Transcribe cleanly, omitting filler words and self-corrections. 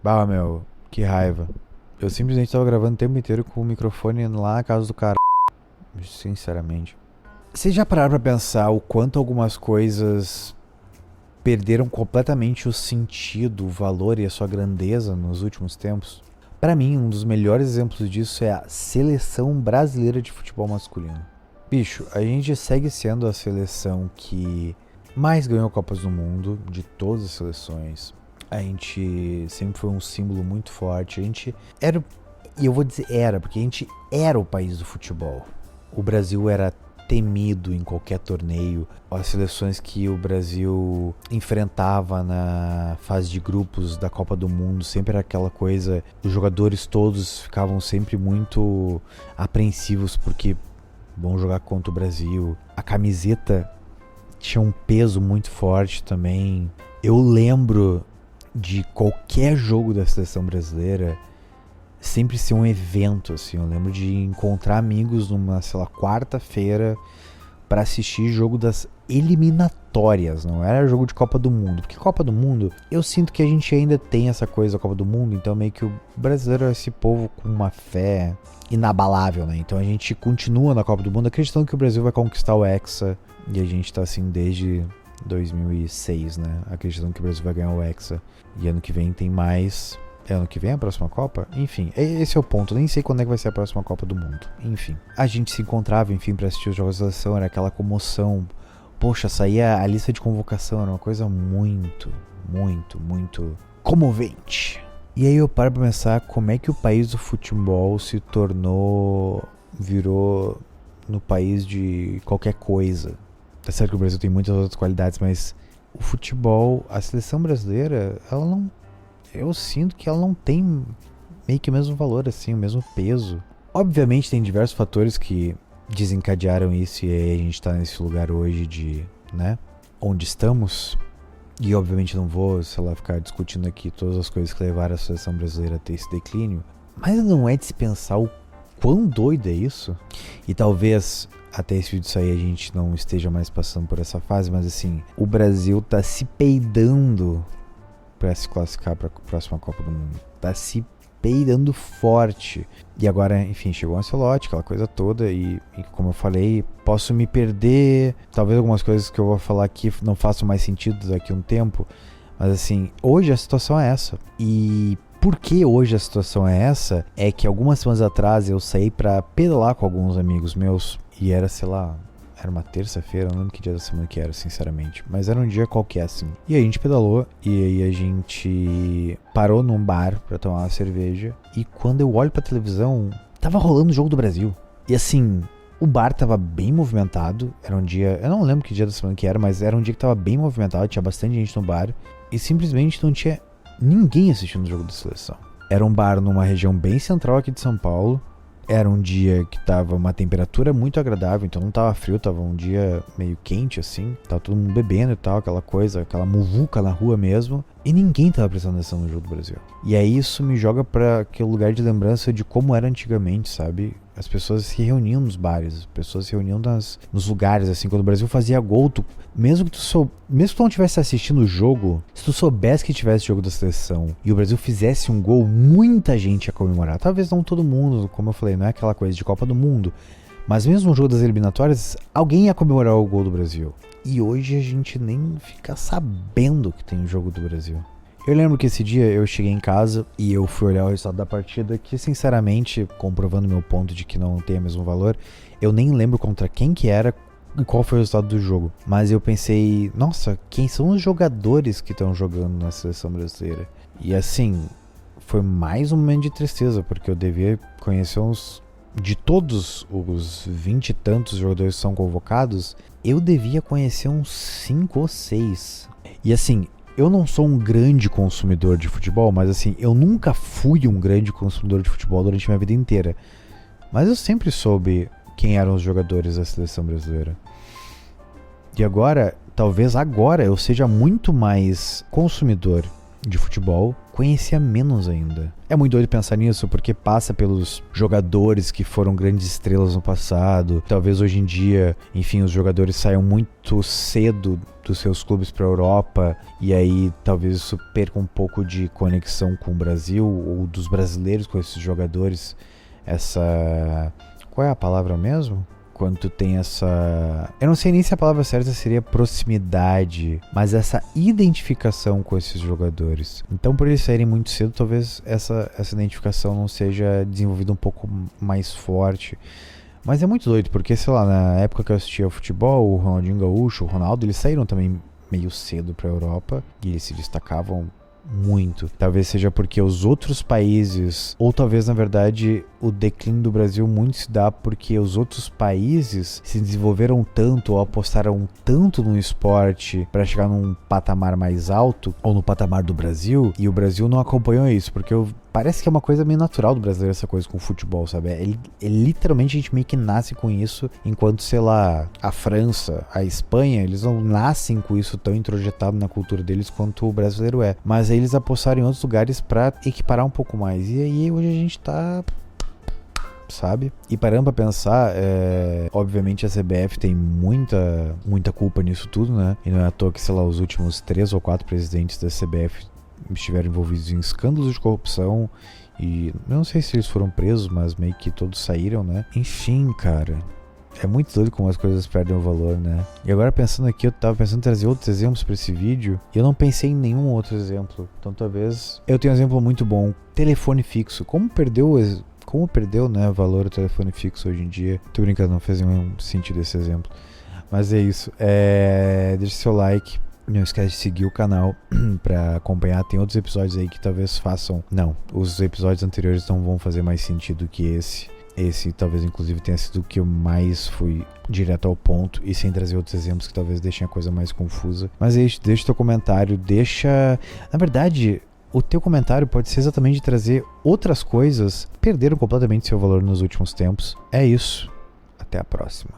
Bah, meu, que raiva. Eu simplesmente tava gravando o tempo inteiro com o microfone lá na casa do cara. Sinceramente. Vocês já pararam pra pensar o quanto algumas coisas perderam completamente o sentido, o valor e a sua grandeza nos últimos tempos? Pra mim, um dos melhores exemplos disso é a seleção brasileira de futebol masculino. Bicho, a gente segue sendo a seleção que mais ganhou Copas do Mundo de todas as seleções. A gente sempre foi um símbolo muito forte. A gente era, e eu vou dizer era, porque a gente era o país do futebol. O Brasil era temido em qualquer torneio. As seleções que o Brasil enfrentava na fase de grupos da Copa do Mundo sempre era aquela coisa, os jogadores todos ficavam sempre muito apreensivos porque vão jogar contra o Brasil. A camiseta tinha um peso muito forte também. Eu lembro de qualquer jogo da seleção brasileira sempre ser um evento, assim. Eu lembro de encontrar amigos numa, sei lá, quarta-feira para assistir jogo das eliminatórias, não era jogo de Copa do Mundo, porque Copa do Mundo, eu sinto que a gente ainda tem essa coisa da Copa do Mundo, então meio que o brasileiro é esse povo com uma fé inabalável, né? Então a gente continua na Copa do Mundo acreditando que o Brasil vai conquistar o Hexa, e a gente tá assim desde 2006, né? Acreditando que o Brasil vai ganhar o Hexa, e ano que vem tem mais. É ano que vem a próxima Copa? Enfim, esse é o ponto. Nem sei quando é que vai ser a próxima Copa do Mundo. Enfim, a gente se encontrava, enfim, pra assistir os jogos da seleção. Era aquela comoção. Poxa, saía a lista de convocação. Era uma coisa muito, muito, muito comovente. E aí eu paro pra pensar como é que o país do futebol se tornou... virou no país de qualquer coisa. É certo que o Brasil tem muitas outras qualidades, mas o futebol, a seleção brasileira, ela não... eu sinto que ela não tem meio que o mesmo valor, assim, o mesmo peso. Obviamente tem diversos fatores que desencadearam isso e aí a gente tá nesse lugar hoje de, né, onde estamos. E obviamente não vou, sei lá, ficar discutindo aqui todas as coisas que levaram a seleção brasileira a ter esse declínio. Mas não é de se pensar o quão doido é isso. E talvez até esse vídeo sair a gente não esteja mais passando por essa fase, mas assim, o Brasil tá se peidando para se classificar para a próxima Copa do Mundo. Tá se peidando forte. E agora, enfim, chegou o Ancelotti, aquela coisa toda, e como eu falei, posso me perder. Talvez algumas coisas que eu vou falar aqui não façam mais sentido daqui a um tempo. Mas assim, hoje a situação é essa. E por que hoje a situação é essa? É que algumas semanas atrás eu saí para pedalar com alguns amigos meus. E era, sei lá... era uma terça-feira, não lembro que dia da semana que era, sinceramente. Mas era um dia qualquer, assim. E aí a gente pedalou, e aí a gente parou num bar pra tomar uma cerveja. E quando eu olho pra televisão, tava rolando o jogo do Brasil. E assim, o bar tava bem movimentado. Era um dia, eu não lembro que dia da semana que era, mas era um dia que tava bem movimentado, tinha bastante gente no bar. E simplesmente não tinha ninguém assistindo o jogo da seleção. Era um bar numa região bem central aqui de São Paulo. Era um dia que tava uma temperatura muito agradável, então não tava frio, tava um dia meio quente assim, tava todo mundo bebendo e tal, aquela coisa, aquela muvuca na rua mesmo, e ninguém tava prestando atenção no jogo do Brasil. E aí isso me joga pra aquele lugar de lembrança de como era antigamente, sabe? As pessoas se reuniam nos bares, as pessoas se reuniam nos lugares, assim, quando o Brasil fazia gol, mesmo que tu não estivesse assistindo o jogo, se tu soubesse que tivesse jogo da seleção e o Brasil fizesse um gol, muita gente ia comemorar. Talvez não todo mundo, como eu falei, não é aquela coisa de Copa do Mundo, mas mesmo no jogo das eliminatórias, alguém ia comemorar o gol do Brasil. E hoje a gente nem fica sabendo que tem um jogo do Brasil. Eu lembro que esse dia eu cheguei em casa e eu fui olhar o resultado da partida, que sinceramente, comprovando meu ponto de que não tem o mesmo valor, eu nem lembro contra quem que era e qual foi o resultado do jogo. Mas eu pensei, nossa, quem são os jogadores que estão jogando na seleção brasileira? E assim, foi mais um momento de tristeza, porque eu devia conhecer uns... de todos os 20 e tantos jogadores que são convocados, eu devia conhecer uns 5 ou 6. E assim... eu não sou um grande consumidor de futebol, mas assim, eu nunca fui um grande consumidor de futebol durante minha vida inteira. Mas eu sempre soube quem eram os jogadores da seleção brasileira. E agora, talvez agora eu seja muito mais consumidor de futebol, conhecia menos ainda. É muito doido pensar nisso, porque passa pelos jogadores que foram grandes estrelas no passado. Talvez hoje em dia, enfim, os jogadores saiam muito cedo dos seus clubes para a Europa, e aí talvez isso perca um pouco de conexão com o Brasil, ou dos brasileiros com esses jogadores. Qual é a palavra mesmo? Quando tu tem essa... Eu não sei nem se a palavra certa seria proximidade, mas essa identificação com esses jogadores. Então, por eles saírem muito cedo, talvez essa identificação não seja desenvolvida um pouco mais forte. Mas é muito doido, porque, sei lá, na época que eu assistia ao futebol, o Ronaldinho Gaúcho, o Ronaldo, eles saíram também meio cedo pra Europa e eles se destacavam muito. Talvez seja porque os outros países, ou talvez na verdade o declínio do Brasil muito se dá porque os outros países se desenvolveram tanto ou apostaram tanto no esporte para chegar num patamar mais alto, ou no patamar do Brasil, e o Brasil não acompanhou isso, porque parece que é uma coisa meio natural do brasileiro essa coisa com o futebol, sabe? Literalmente a gente meio que nasce com isso, enquanto, sei lá, a França, a Espanha, eles não nascem com isso tão introjetado na cultura deles quanto o brasileiro é. Mas aí eles apostaram em outros lugares pra equiparar um pouco mais. E aí hoje a gente tá... sabe? E parando pra pensar, obviamente a CBF tem muita culpa nisso tudo, né? E não é à toa que, sei lá, os últimos 3 ou 4 presidentes da CBF estiveram envolvidos em escândalos de corrupção, e eu não sei se eles foram presos, mas meio que todos saíram, né? Enfim, cara, é muito doido como as coisas perdem o valor, né? E agora pensando aqui, eu tava pensando em trazer outros exemplos pra esse vídeo, e eu não pensei em nenhum outro exemplo. Então talvez... Eu tenho um exemplo muito bom. Telefone fixo. Como perdeu, né, valor o telefone fixo hoje em dia. Tô brincando, não fez nenhum sentido esse exemplo. Mas é isso. Deixa seu like. Não esquece de seguir o canal pra acompanhar. Tem outros episódios aí que talvez façam... Não, os episódios anteriores não vão fazer mais sentido que esse. Esse talvez inclusive tenha sido o que eu mais fui direto ao ponto e sem trazer outros exemplos que talvez deixem a coisa mais confusa. Mas é isso, deixa teu comentário, Na verdade... O teu comentário pode ser exatamente de trazer outras coisas que perderam completamente seu valor nos últimos tempos. É isso. Até a próxima.